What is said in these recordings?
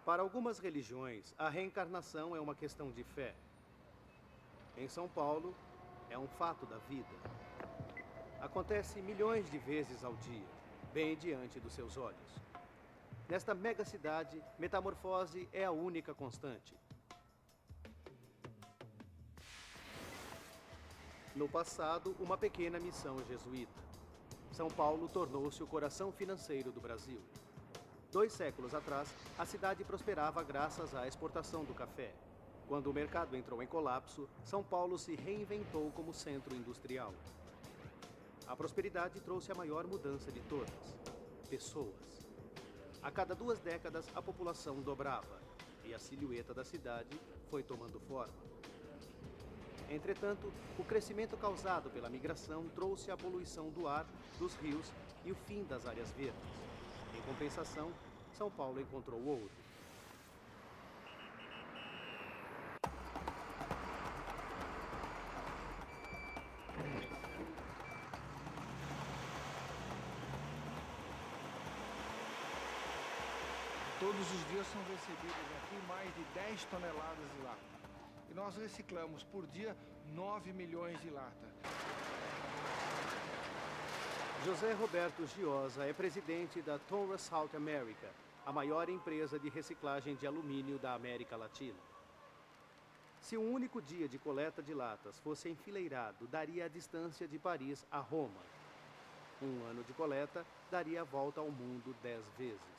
Para algumas religiões, a reencarnação é uma questão de fé. Em São Paulo, é um fato da vida. Acontece milhões de vezes ao dia, bem diante dos seus olhos. Nesta mega cidade, metamorfose é a única constante. No passado, uma pequena missão jesuíta. São Paulo tornou-se o coração financeiro do Brasil. 2 séculos atrás, a cidade prosperava graças à exportação do café. Quando o mercado entrou em colapso, São Paulo se reinventou como centro industrial. A prosperidade trouxe a maior mudança de todas: pessoas. A cada 2 décadas, a população dobrava e a silhueta da cidade foi tomando forma. Entretanto, o crescimento causado pela migração trouxe a poluição do ar, dos rios e o fim das áreas verdes. Em compensação, São Paulo encontrou ouro. Todos os dias são recebidas aqui mais de 10 toneladas de lata. E nós reciclamos por dia 9 milhões de lata. José Roberto Giosa é presidente da Tonra South America, a maior empresa de reciclagem de alumínio da América Latina. Se um único dia de coleta de latas fosse enfileirado, daria a distância de Paris a Roma. Um ano de coleta daria a volta ao mundo 10 vezes.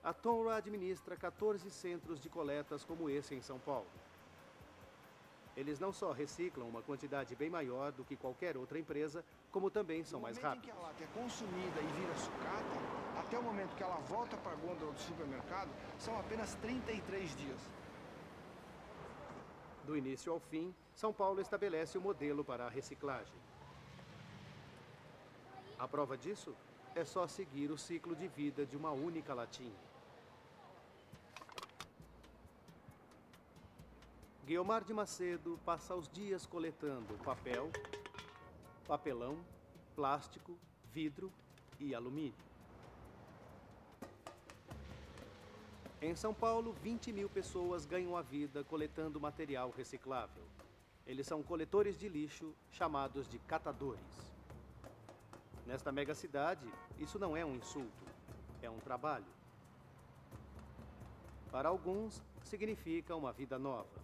A Tonra administra 14 centros de coletas como esse em São Paulo. Eles não só reciclam uma quantidade bem maior do que qualquer outra empresa, como também são mais rápidos. No momento em que a lata é consumida e vira sucata, até o momento que ela volta para a gôndola do supermercado, são apenas 33 dias. Do início ao fim, São Paulo estabelece o modelo para a reciclagem. A prova disso é só seguir o ciclo de vida de uma única latinha. Guiomar de Macedo passa os dias coletando papel, papelão, plástico, vidro e alumínio. Em São Paulo, 20 mil pessoas ganham a vida coletando material reciclável. Eles são coletores de lixo, chamados de catadores. Nesta mega cidade, isso não é um insulto, é um trabalho. Para alguns, significa uma vida nova.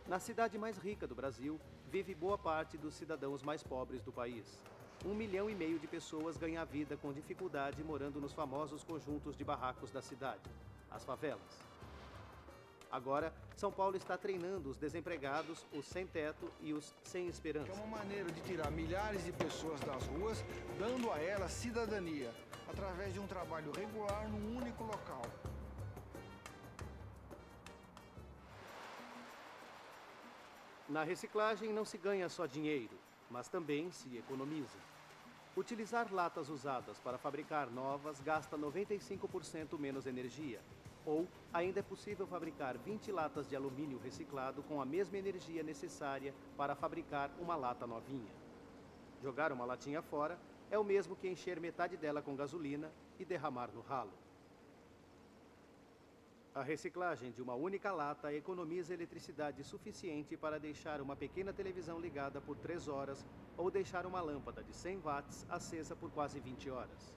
Na cidade mais rica do Brasil, vive boa parte dos cidadãos mais pobres do país. 1,5 milhão de pessoas ganham a vida com dificuldade morando nos famosos conjuntos de barracos da cidade, as favelas. Agora, São Paulo está treinando os desempregados, os sem-teto e os sem esperança. É uma maneira de tirar milhares de pessoas das ruas, dando a elas cidadania, através de um trabalho regular num único local. Na reciclagem não se ganha só dinheiro, mas também se economiza. Utilizar latas usadas para fabricar novas gasta 95% menos energia. Ou ainda é possível fabricar 20 latas de alumínio reciclado com a mesma energia necessária para fabricar uma lata novinha. Jogar uma latinha fora é o mesmo que encher metade dela com gasolina e derramar no ralo. A reciclagem de uma única lata economiza eletricidade suficiente para deixar uma pequena televisão ligada por 3 horas ou deixar uma lâmpada de 100 watts acesa por quase 20 horas.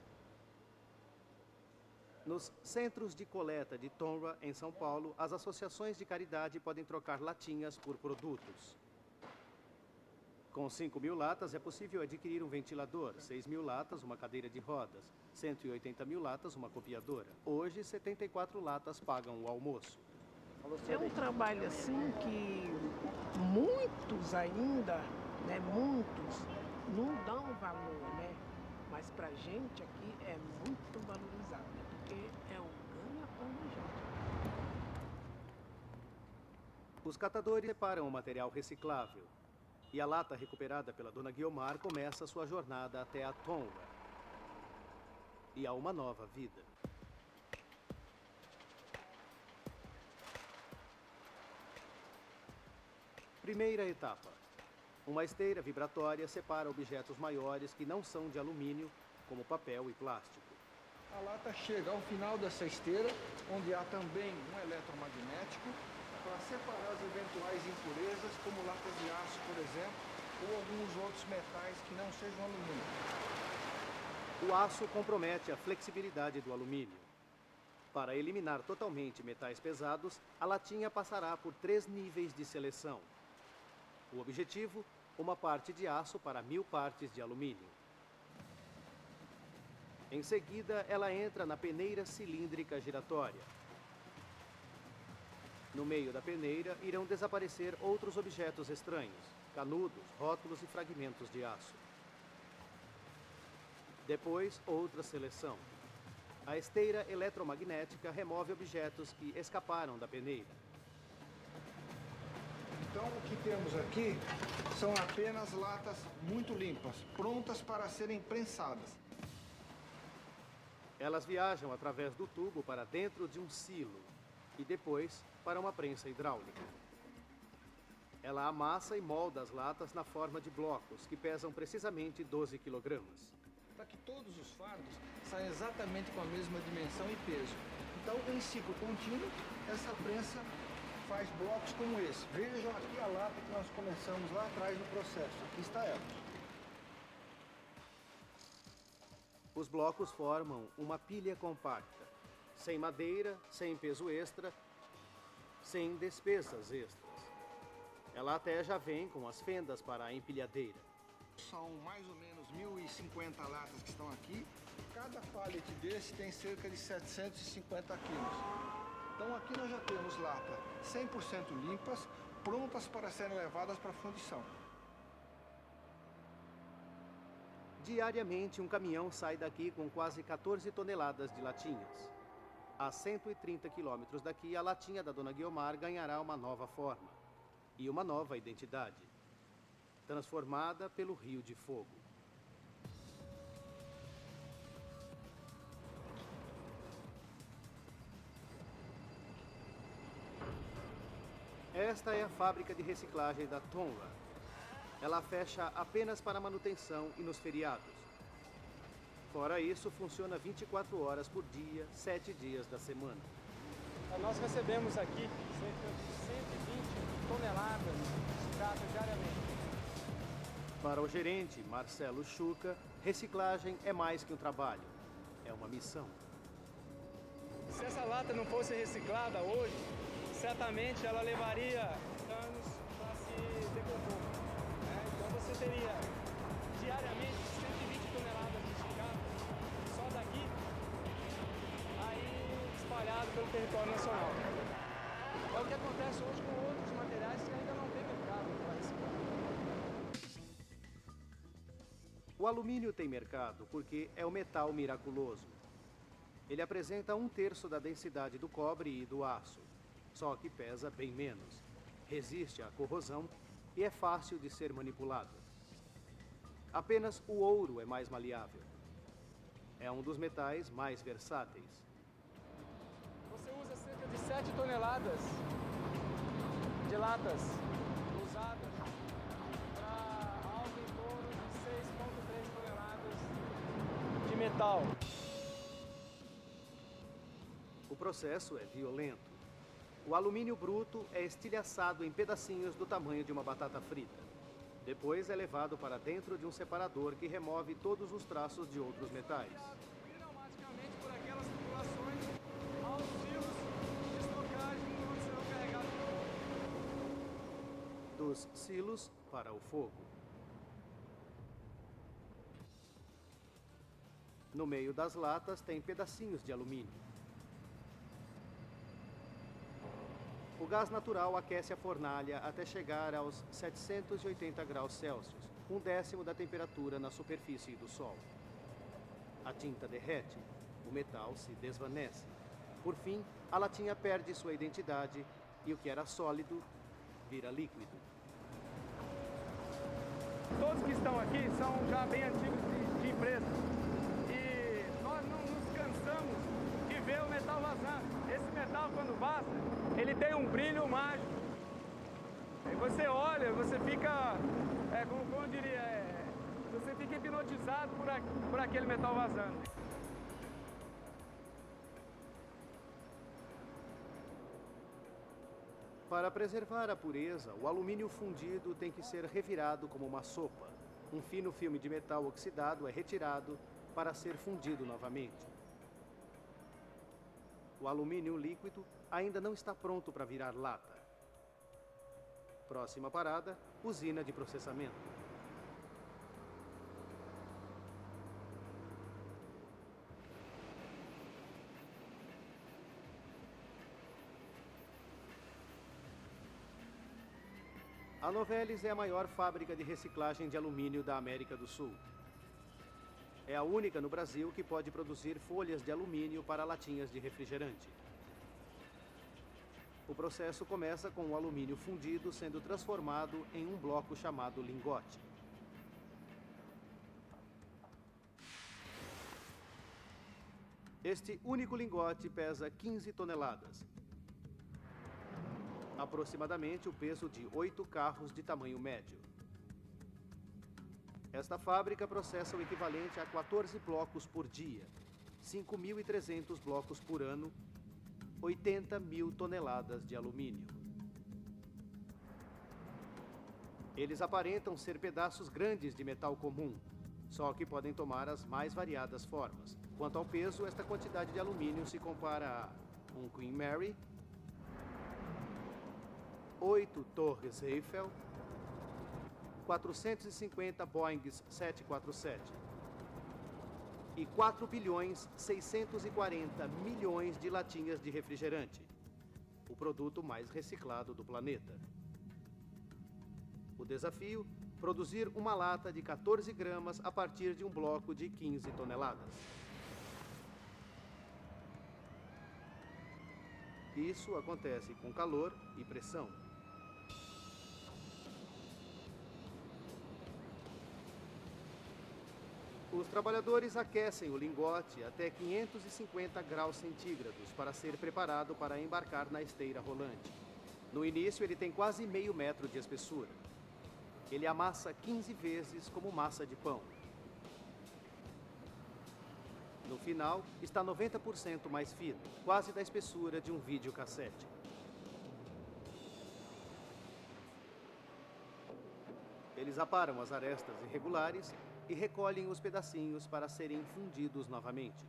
Nos centros de coleta de Tonra, em São Paulo, as associações de caridade podem trocar latinhas por produtos. Com 5 mil latas é possível adquirir um ventilador, 6 mil latas uma cadeira de rodas, 180 mil latas uma copiadora. Hoje, 74 latas pagam o almoço. É um trabalho assim que muitos ainda, muitos não dão valor, Mas pra gente aqui é muito valorizado, porque é um ganha-pão da gente. Os catadores separam o material reciclável. E a lata recuperada pela dona Guiomar começa sua jornada até a Tonra. E a uma nova vida. Primeira etapa. Uma esteira vibratória separa objetos maiores que não são de alumínio, como papel e plástico. A lata chega ao final dessa esteira, onde há também um eletromagnético, para separar as eventuais impurezas, como latas de aço, por exemplo, ou alguns outros metais que não sejam alumínio. O aço compromete a flexibilidade do alumínio. Para eliminar totalmente metais pesados, a latinha passará por 3 níveis de seleção. O objetivo, uma parte de aço para 1000 partes de alumínio. Em seguida, ela entra na peneira cilíndrica giratória. No meio da peneira, irão desaparecer outros objetos estranhos, canudos, rótulos e fragmentos de aço. Depois, outra seleção. A esteira eletromagnética remove objetos que escaparam da peneira. Então, o que temos aqui são apenas latas muito limpas, prontas para serem prensadas. Elas viajam através do tubo para dentro de um silo e depois para uma prensa hidráulica. Ela amassa e molda as latas na forma de blocos que pesam precisamente 12 quilogramas. Para que todos os fardos saiam exatamente com a mesma dimensão e peso. Então, em ciclo contínuo, essa prensa faz blocos como esse. Vejam aqui a lata que nós começamos lá atrás no processo. Aqui está ela. Os blocos formam uma pilha compacta, sem madeira, sem peso extra, sem despesas extras. Ela até já vem com as fendas para a empilhadeira. São mais ou menos 1050 latas que estão aqui. Cada pallet desse tem cerca de 750 quilos. Então aqui nós já temos lata 100% limpas, prontas para serem levadas para a fundição. Diariamente, um caminhão sai daqui com quase 14 toneladas de latinhas. A 130 quilômetros daqui, a latinha da Dona Guiomar ganhará uma nova forma e uma nova identidade, transformada pelo Rio de Fogo. Esta é a fábrica de reciclagem da Tonla. Ela fecha apenas para manutenção e nos feriados. Fora isso, funciona 24 horas por dia, 7 dias da semana. Nós recebemos aqui cerca de 120 toneladas de sucata diariamente. Para o gerente, Marcelo Chuca, reciclagem é mais que um trabalho, é uma missão. Se essa lata não fosse reciclada hoje, certamente ela levaria anos para se decompor. Então você teria diariamente 120 toneladas de sucata só daqui, aí espalhado pelo território nacional. É o que acontece hoje com outros materiais que ainda não tem mercado para reciclar. O alumínio tem mercado porque é o metal miraculoso. Ele apresenta 1/3 da densidade do cobre e do aço, só que pesa bem menos, resiste à corrosão e é fácil de ser manipulado. Apenas o ouro é mais maleável. É um dos metais mais versáteis. Você usa cerca de 7 toneladas de latas usadas para algo em torno de 6,3 toneladas de metal. O processo é violento. O alumínio bruto é estilhaçado em pedacinhos do tamanho de uma batata frita. Depois é levado para dentro de um separador que remove todos os traços de outros metais. Automaticamente por aquelas tubulações aos silos de estocagem onde serão carregados. Dos silos para o fogo. No meio das latas tem pedacinhos de alumínio. O gás natural aquece a fornalha até chegar aos 780 graus Celsius, 1/10 da temperatura na superfície do Sol. A tinta derrete, o metal se desvanece. Por fim, a latinha perde sua identidade e o que era sólido vira líquido. Todos que estão aqui são já bem antigos de empresa. E nós não nos cansamos de ver o metal vazando. Esse metal, quando vaza, ele tem um brilho mágico. E você olha, você fica, como eu diria, você fica hipnotizado por aquele metal vazando. Para preservar a pureza, o alumínio fundido tem que ser revirado como uma sopa. Um fino filme de metal oxidado é retirado para ser fundido novamente. O alumínio líquido ainda não está pronto para virar lata. Próxima parada, usina de processamento. A Novelis é a maior fábrica de reciclagem de alumínio da América do Sul. É a única no Brasil que pode produzir folhas de alumínio para latinhas de refrigerante. O processo começa com o alumínio fundido sendo transformado em um bloco chamado lingote. Este único lingote pesa 15 toneladas. Aproximadamente o peso de 8 carros de tamanho médio. Esta fábrica processa o equivalente a 14 blocos por dia, 5.300 blocos por ano, 80.000 toneladas de alumínio. Eles aparentam ser pedaços grandes de metal comum, só que podem tomar as mais variadas formas. Quanto ao peso, esta quantidade de alumínio se compara a um Queen Mary, 8 torres Eiffel, 450 Boeings 747 e 4.640.000.000 de latinhas de refrigerante, o produto mais reciclado do planeta. O desafio: produzir uma lata de 14 gramas a partir de um bloco de 15 toneladas. Isso acontece com calor e pressão. Os trabalhadores aquecem o lingote até 550 graus centígrados para ser preparado para embarcar na esteira rolante. No início, ele tem quase meio metro de espessura. Ele amassa 15 vezes como massa de pão. No final, está 90% mais fino, quase da espessura de um videocassete. Eles aparam as arestas irregulares e recolhem os pedacinhos para serem fundidos novamente.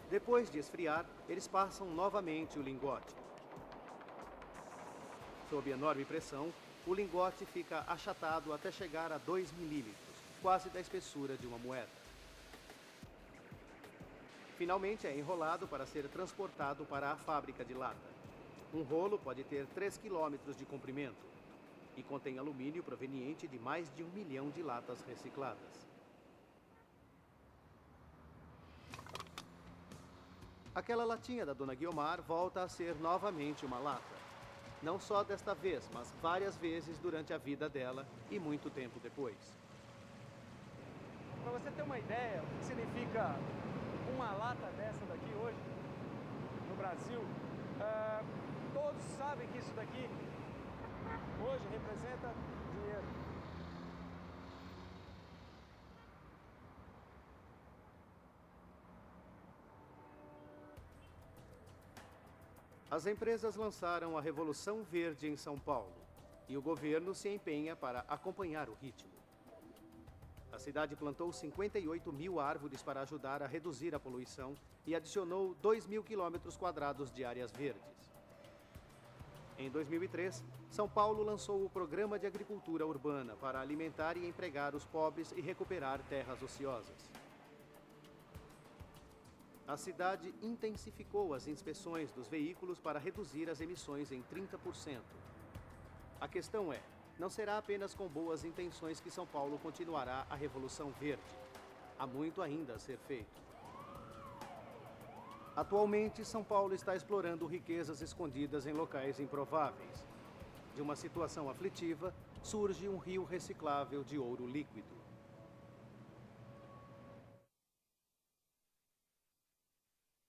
Depois de esfriar, eles passam novamente o lingote. Sob enorme pressão, o lingote fica achatado até chegar a 2 milímetros, quase da espessura de uma moeda. Finalmente é enrolado para ser transportado para a fábrica de lata. Um rolo pode ter 3 quilômetros de comprimento e contém alumínio proveniente de mais de 1 milhão de latas recicladas. Aquela latinha da Dona Guiomar volta a ser novamente uma lata. Não só desta vez, mas várias vezes durante a vida dela e muito tempo depois. Para você ter uma ideia, o que significa uma lata dessa daqui hoje no Brasil, todos sabem que isso daqui hoje representa dinheiro. As empresas lançaram a Revolução Verde em São Paulo e o governo se empenha para acompanhar o ritmo. A cidade plantou 58.000 árvores para ajudar a reduzir a poluição e adicionou 2.000 quilômetros quadrados de áreas verdes. Em 2003, São Paulo lançou o Programa de Agricultura Urbana para alimentar e empregar os pobres e recuperar terras ociosas. A cidade intensificou as inspeções dos veículos para reduzir as emissões em 30%. A questão é: não será apenas com boas intenções que São Paulo continuará a Revolução Verde. Há muito ainda a ser feito. Atualmente, São Paulo está explorando riquezas escondidas em locais improváveis. De uma situação aflitiva, surge um rio reciclável de ouro líquido.